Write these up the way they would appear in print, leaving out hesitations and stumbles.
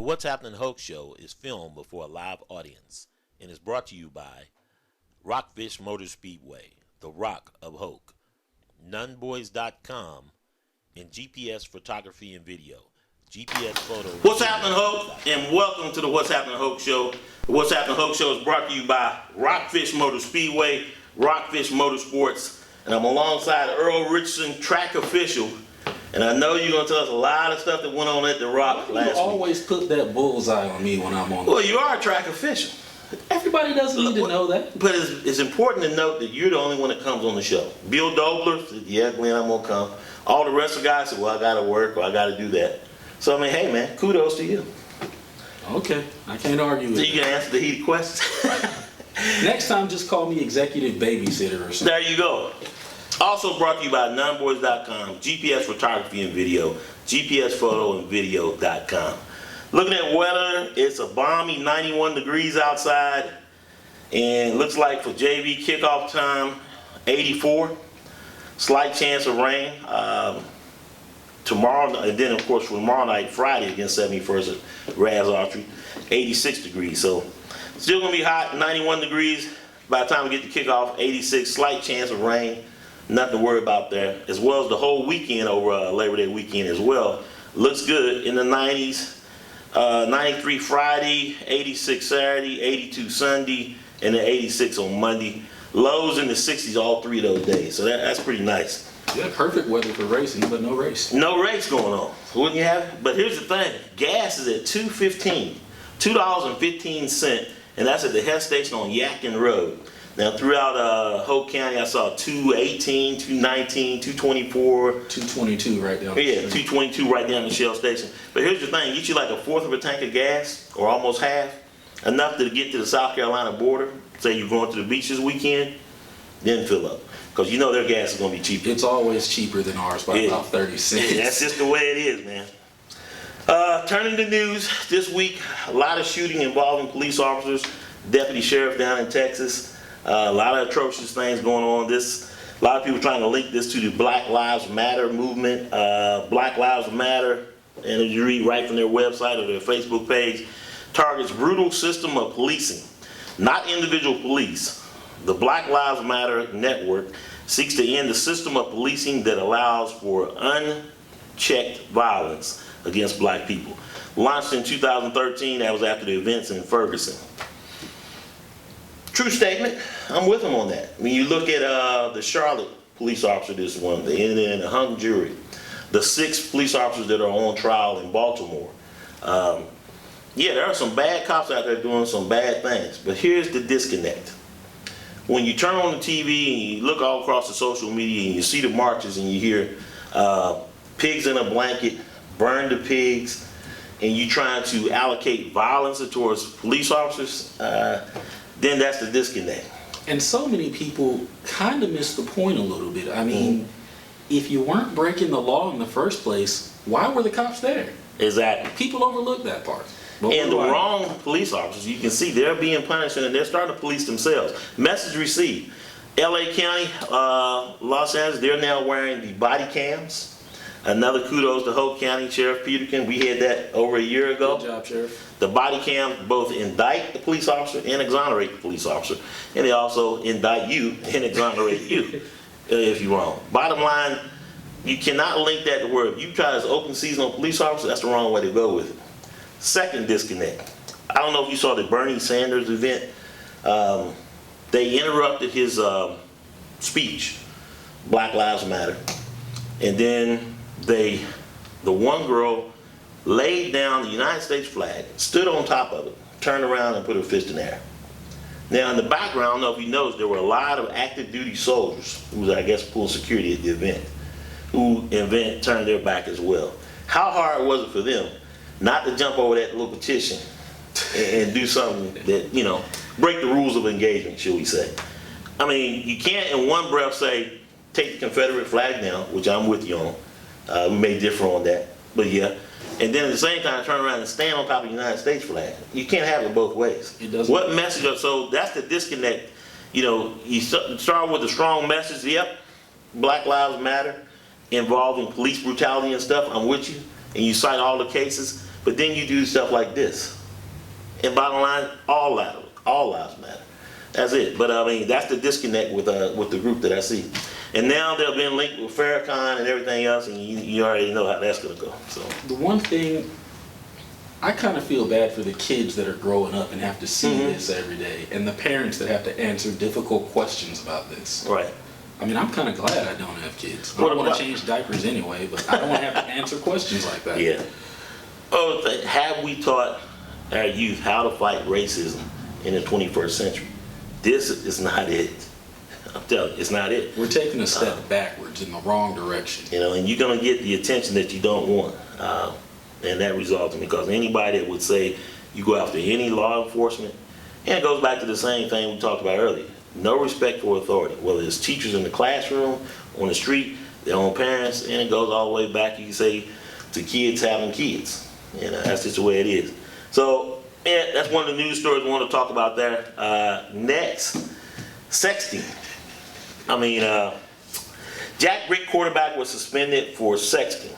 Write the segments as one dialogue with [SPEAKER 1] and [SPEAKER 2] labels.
[SPEAKER 1] What's Happening Hoke show is filmed before a live audience and is brought to you by Rockfish Motor Speedway, the Rock of Hoke, nunboys.com, and GPS Photography and Video. GPS Photo.
[SPEAKER 2] What's Happening Hoke, and welcome to the What's Happening Hoke show. The What's Happening Hoke show is brought to you by Rockfish Motor Speedway, Rockfish Motorsports, and I'm alongside Earl Richardson, track official. And I know you're going to tell us a lot of stuff that went on at the Rock last week.
[SPEAKER 3] You always put that bullseye on me when I'm on.
[SPEAKER 2] Well, you are a track official.
[SPEAKER 3] Everybody doesn't need to know that.
[SPEAKER 2] But it's important to note that you're the only one that comes on the show. Bill Dobler said, yeah, Glenn, I'm going to come. All the rest of the guys said, well, I got to work or I got to do that. So, I mean, hey, man, kudos to you.
[SPEAKER 3] Okay, I can't argue with
[SPEAKER 2] so you can answer the heated questions.
[SPEAKER 3] Next time, just call me executive babysitter or something. There
[SPEAKER 2] you go. Also brought to you by nunboys.com, GPS Photography and Video, GPS Photo and Video.com. Looking at weather, it's a balmy 91 degrees outside, and looks like for JV kickoff time, 84. Slight chance of rain. Tomorrow, and then of course for tomorrow night, Friday against 71st at Raz Archery, 86 degrees. So still gonna be hot, 91 degrees. By the time we get to kickoff, 86, slight chance of rain. Nothing to worry about there, as well as the whole weekend over Labor Day weekend as well. Looks good in the 90s. 93 Friday, 86 Saturday, 82 Sunday, and then 86 on Monday. Lows in the 60s all 3 of those days, so that's pretty nice.
[SPEAKER 3] Yeah, perfect weather for racing, but no race.
[SPEAKER 2] No race going on, wouldn't you have it? But here's the thing, gas is at $2.15, $2.15, and that's at the Hess station on Yadkin Road. Now throughout Hoke County, I saw 218, 219, 224.
[SPEAKER 3] 222 right down.
[SPEAKER 2] Yeah, 222 right down the Shell station. But here's the thing, get you like a fourth of a tank of gas, or almost half, enough to get to the South Carolina border. Say you're going to the beach this weekend, then fill up. Because you know their gas is going to be cheaper.
[SPEAKER 3] It's always cheaper than ours by about 30 cents.
[SPEAKER 2] Yeah, that's just the way it is, man. Turning to news, this week, a lot of shooting involving police officers, deputy sheriff down in Texas. A lot of atrocious things going on. A lot of people trying to link this to the Black Lives Matter movement. Black Lives Matter, and as you read right from their website or their Facebook page, targets brutal system of policing, not individual police. The Black Lives Matter network seeks to end the system of policing that allows for unchecked violence against black people. Launched in 2013, that was after the events in Ferguson. True statement, I'm with them on that. When you look at the Charlotte police officer this one, they ended in a hung jury. The 6 police officers that are on trial in Baltimore. Yeah, there are some bad cops out there doing some bad things, but here's the disconnect. When you turn on the TV and you look all across the social media and you see the marches and you hear pigs in a blanket, burn the pigs, and you trying to allocate violence towards police officers, then that's the disconnect.
[SPEAKER 3] And so many people kind of miss the point a little bit. I mean, if you weren't breaking the law in the first place, why were the cops there?
[SPEAKER 2] Exactly.
[SPEAKER 3] People overlook that part.
[SPEAKER 2] And the wrong police officers, you can see they're being punished and they're starting to police themselves. Message received. LA County, Los Angeles, they're now wearing the body cams. Another kudos to Hoke County Sheriff Peterkin. We had that over a year ago.
[SPEAKER 3] Good job, Sheriff.
[SPEAKER 2] The body cams both indict the police officer and exonerate the police officer. And they also indict you and exonerate you if you're wrong. Bottom line, you cannot link that to where if you try to open season on police officer, that's the wrong way to go with it. Second disconnect. I don't know if you saw the Bernie Sanders event. They interrupted his speech, Black Lives Matter. And then the one girl laid down the United States flag, stood on top of it, turned around and put her fist in the air. Now in the background, I don't know if you noticed, there were a lot of active duty soldiers who was, I guess, pulling security at the event, who turned their back as well. How hard was it for them not to jump over that little petition and do something that, you know, break the rules of engagement, shall we say? I mean, you can't in one breath say, take the Confederate flag down, which I'm with you on. We may differ on that, but yeah. And then at the same time, turn around and stand on top of the United States flag. You can't have it both ways.
[SPEAKER 3] It doesn't.
[SPEAKER 2] What message? So that's the disconnect. You know, you start with a strong message. Yep, Black Lives Matter, involving police brutality and stuff. I'm with you, and you cite all the cases. but then you do stuff like this. And bottom line, all lives matter. That's it. But I mean, that's the disconnect with the group that I see. And now they're being linked with Farrakhan and everything else, and you already know how that's going to go. So
[SPEAKER 3] the one thing, I kind of feel bad for the kids that are growing up and have to see this every day, and the parents that have to answer difficult questions about this.
[SPEAKER 2] Right.
[SPEAKER 3] I mean, I'm kind of glad I don't have kids. I don't want to change diapers anyway, but I don't want to have to answer questions like that.
[SPEAKER 2] Yeah. Oh, have we taught our youth how to fight racism in the 21st century? This is not it. I'm telling you, it's not it.
[SPEAKER 3] We're taking a step backwards in the wrong direction.
[SPEAKER 2] You know, and you're going to get the attention that you don't want. And that results in, because anybody that would say you go after any law enforcement, and it goes back to the same thing we talked about earlier. No respect for authority, whether it's teachers in the classroom, on the street, their own parents, and it goes all the way back, you can say, to kids having kids. You know, that's just the way it is. So, yeah, that's one of the news stories we want to talk about there. Next, Sex-ting. I mean, Jack Britt quarterback was suspended for sexting.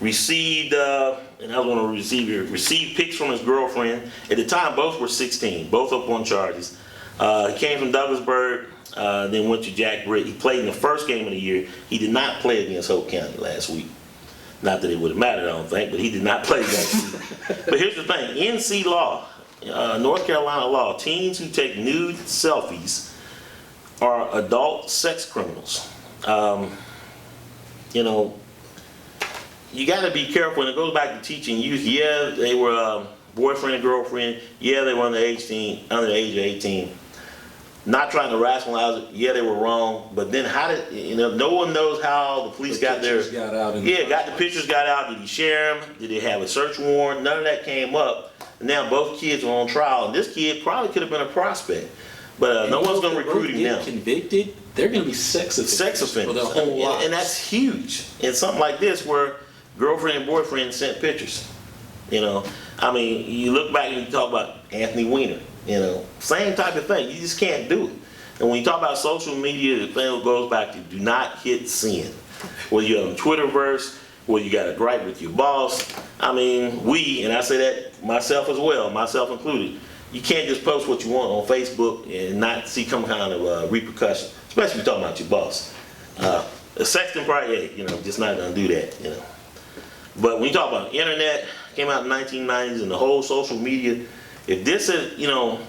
[SPEAKER 2] Received, and I was going to received pics from his girlfriend. At the time, both were 16, both up on charges. He came from Douglasburg, then went to Jack Britt. He played in the first game of the year. He did not play against Hoke County last week. Not that it would have mattered, I don't think, but he did not play last week. But here's the thing, NC law, North Carolina law, teens who take nude selfies are adult sex criminals. You know, you got to be careful, and it goes back to teaching youth. Yeah, they were boyfriend and girlfriend. Yeah, they were under the age of 18. Not trying to rationalize it. Yeah, they were wrong. But then how did, you know, no one knows how the police got there. The pictures got out. Did he share them? Did they have a search warrant? None of that came up. And now both kids are on trial. And this kid probably could have been a prospect. But no one's going to recruit him now.
[SPEAKER 3] Convicted, they're going to be sex offenders for their whole lives.
[SPEAKER 2] And that's huge. And something like this where girlfriend and boyfriend sent pictures. You know, I mean, you look back and you talk about Anthony Weiner. You know, same type of thing. You just can't do it. And when you talk about social media, the thing goes back to do not hit send. Whether you're on Twitterverse, whether you got a gripe with your boss. I mean, and I say that myself as well, myself included, you can't just post what you want on Facebook and not see some kind of repercussion, especially if you're talking about your boss. Sexting probably, you know, just not going to do that, you know. But when you talk about internet, came out in the 1990s and the whole social media, if this is, you know,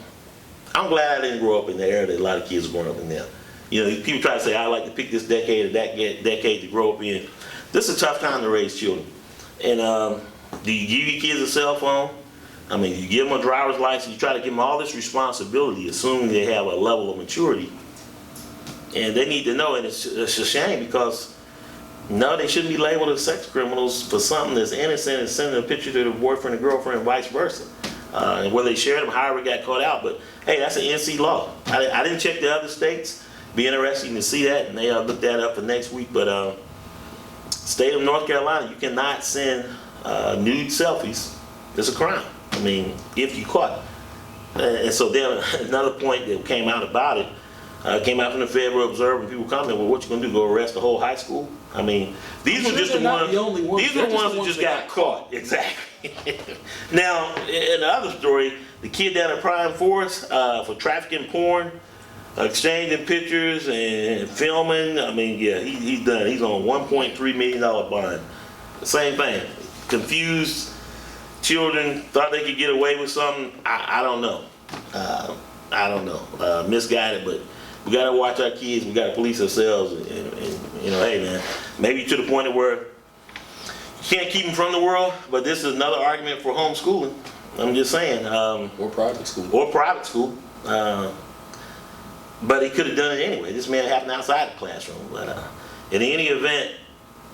[SPEAKER 2] I'm glad I didn't grow up in the era that a lot of kids are growing up in now. You know, people try to say, I like to pick this decade or that decade to grow up in. This is a tough time to raise children. And do you give your kids a cell phone? I mean, you give them a driver's license, you try to give them all this responsibility, assuming they have a level of maturity. And they need to know, and it's a shame because, no, they shouldn't be labeled as sex criminals for something that's innocent and sending a picture to their boyfriend or girlfriend and vice versa. And whether they shared them, however it got caught out. But hey, that's an NC law. I didn't check the other states. Be interesting to see that, and they look that up for next week. But state of North Carolina, you cannot send nude selfies. It's a crime. I mean, if you caught. And so then another point that came out about it, came out from the Federal Observer, and people commented, well, what you gonna do, go arrest the whole high school? I mean, these were just the ones who just got caught. Exactly. Now, in the other story, the kid down in Prime Forest for trafficking porn, exchanging pictures and filming. I mean, yeah, he's done. He's on $1.3 million bond. Same thing. Confused children, thought they could get away with something. I don't know. I don't know. Misguided, but we got to watch our kids. We got to police ourselves. And you know, hey, man, maybe to the point of where you can't keep them from the world, but this is another argument for homeschooling. I'm just saying.
[SPEAKER 3] Or private school.
[SPEAKER 2] Or private school. But he could have done it anyway. This may have happened outside the classroom. But in any event,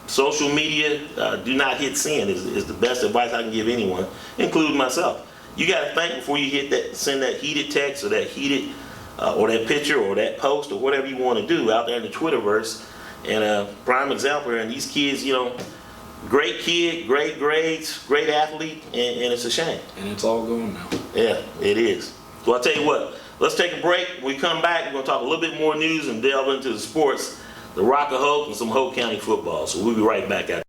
[SPEAKER 2] social media, do not hit send is the best advice I can give anyone, including myself. You got to think before you hit that, send that heated text or that heated, or that picture or that post or whatever you want to do out there in the Twitterverse. And prime example, and these kids, you know, great kid, great grades, great athlete, and it's a shame.
[SPEAKER 3] And it's all going now.
[SPEAKER 2] Yeah, it is. So I'll tell you what, let's take a break. When we come back, we're going to talk a little bit more news and delve into the sports, the Rock of Hoke, and some Hoke County football. So we'll be right back after.